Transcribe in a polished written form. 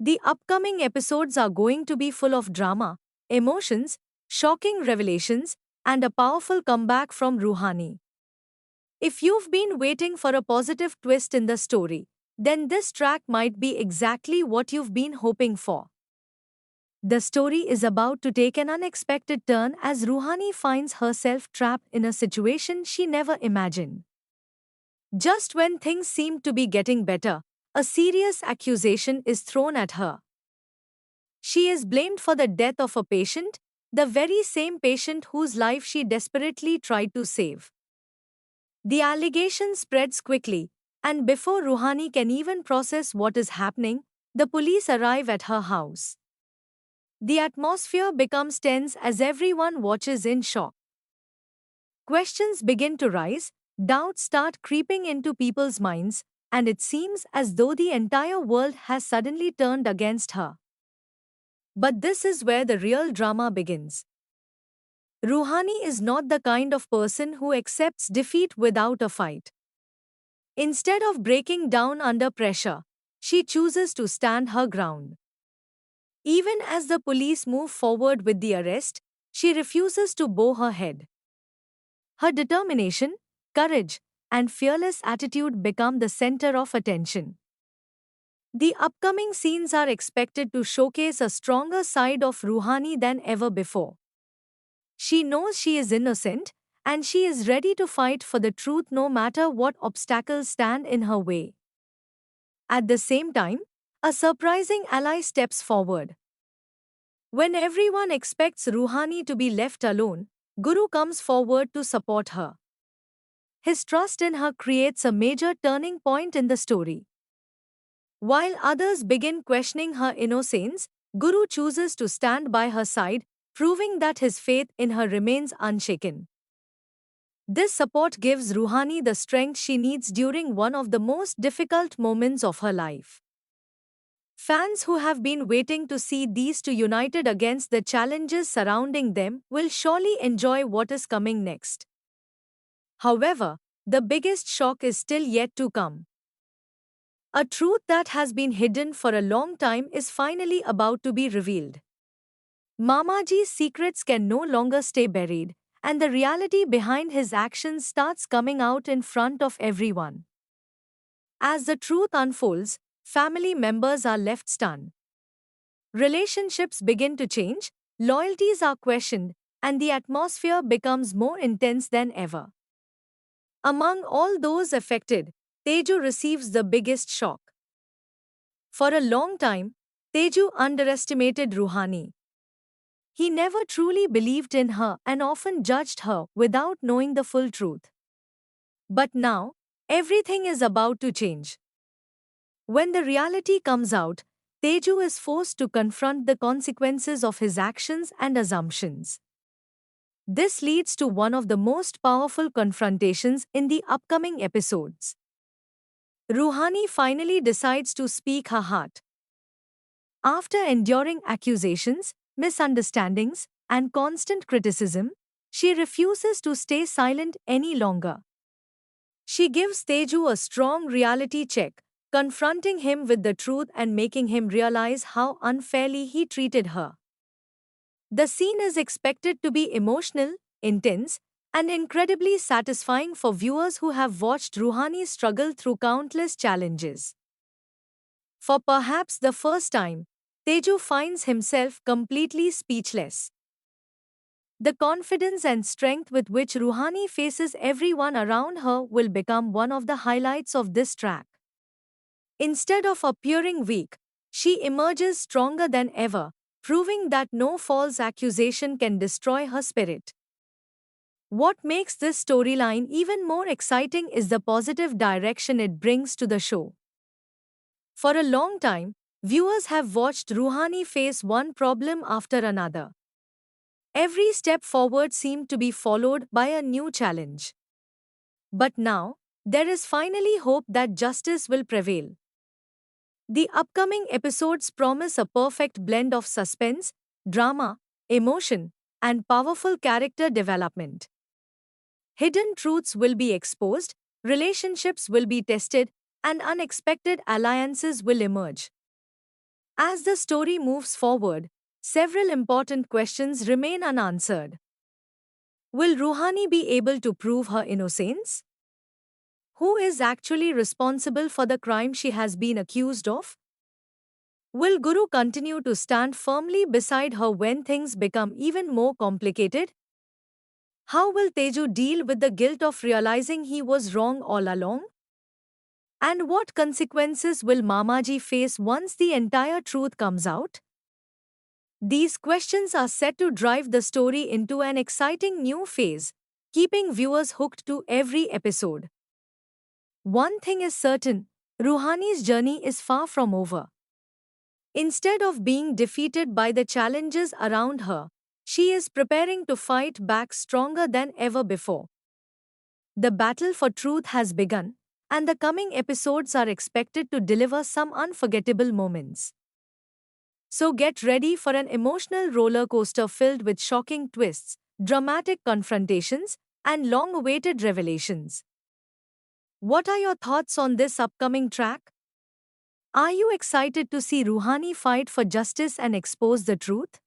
The upcoming episodes are going to be full of drama, emotions, shocking revelations, and a powerful comeback from Ruhani. If you've been waiting for a positive twist in the story, then this track might be exactly what you've been hoping for. The story is about to take an unexpected turn as Ruhani finds herself trapped in a situation she never imagined. Just when things seem to be getting better, a serious accusation is thrown at her. She is blamed for the death of a patient, the very same patient whose life she desperately tried to save. The allegation spreads quickly, and before Ruhani can even process what is happening, the police arrive at her house. The atmosphere becomes tense as everyone watches in shock. Questions begin to rise, doubts start creeping into people's minds, and it seems as though the entire world has suddenly turned against her. But this is where the real drama begins. Ruhani is not the kind of person who accepts defeat without a fight. Instead of breaking down under pressure, she chooses to stand her ground. Even as the police move forward with the arrest, she refuses to bow her head. Her determination, courage, and fearless attitude become the center of attention. The upcoming scenes are expected to showcase a stronger side of Ruhani than ever before. She knows she is innocent, and she is ready to fight for the truth no matter what obstacles stand in her way. At the same time, a surprising ally steps forward. When everyone expects Ruhani to be left alone, Guru comes forward to support her. His trust in her creates a major turning point in the story. While others begin questioning her innocence, Guru chooses to stand by her side, proving that his faith in her remains unshaken. This support gives Ruhani the strength she needs during one of the most difficult moments of her life. Fans who have been waiting to see these two united against the challenges surrounding them will surely enjoy what is coming next. However, the biggest shock is still yet to come. A truth that has been hidden for a long time is finally about to be revealed. Mamaji's secrets can no longer stay buried, and the reality behind his actions starts coming out in front of everyone. As the truth unfolds, family members are left stunned. Relationships begin to change, loyalties are questioned, and the atmosphere becomes more intense than ever. Among all those affected, Teju receives the biggest shock. For a long time, Teju underestimated Ruhani. He never truly believed in her and often judged her without knowing the full truth. But now, everything is about to change. When the reality comes out, Teju is forced to confront the consequences of his actions and assumptions. This leads to one of the most powerful confrontations in the upcoming episodes. Ruhani finally decides to speak her heart. After enduring accusations, misunderstandings, and constant criticism, she refuses to stay silent any longer. She gives Teju a strong reality check, confronting him with the truth and making him realize how unfairly he treated her. The scene is expected to be emotional, intense, and incredibly satisfying for viewers who have watched Ruhani struggle through countless challenges. For perhaps the first time, Teju finds himself completely speechless. The confidence and strength with which Ruhani faces everyone around her will become one of the highlights of this track. Instead of appearing weak, she emerges stronger than ever, proving that no false accusation can destroy her spirit. What makes this storyline even more exciting is the positive direction it brings to the show. For a long time, viewers have watched Ruhani face one problem after another. Every step forward seemed to be followed by a new challenge. But now, there is finally hope that justice will prevail. The upcoming episodes promise a perfect blend of suspense, drama, emotion, and powerful character development. Hidden truths will be exposed, relationships will be tested, and unexpected alliances will emerge. As the story moves forward, several important questions remain unanswered. Will Rouhani be able to prove her innocence? Who is actually responsible for the crime she has been accused of? Will Guru continue to stand firmly beside her when things become even more complicated? How will Teju deal with the guilt of realizing he was wrong all along? And what consequences will Mamaji face once the entire truth comes out? These questions are set to drive the story into an exciting new phase, keeping viewers hooked to every episode. One thing is certain, Rouhani's journey is far from over. Instead of being defeated by the challenges around her, she is preparing to fight back stronger than ever before. The battle for truth has begun, and the coming episodes are expected to deliver some unforgettable moments. So get ready for an emotional roller coaster filled with shocking twists, dramatic confrontations, and long awaited revelations. What are your thoughts on this upcoming track? Are you excited to see Rouhani fight for justice and expose the truth?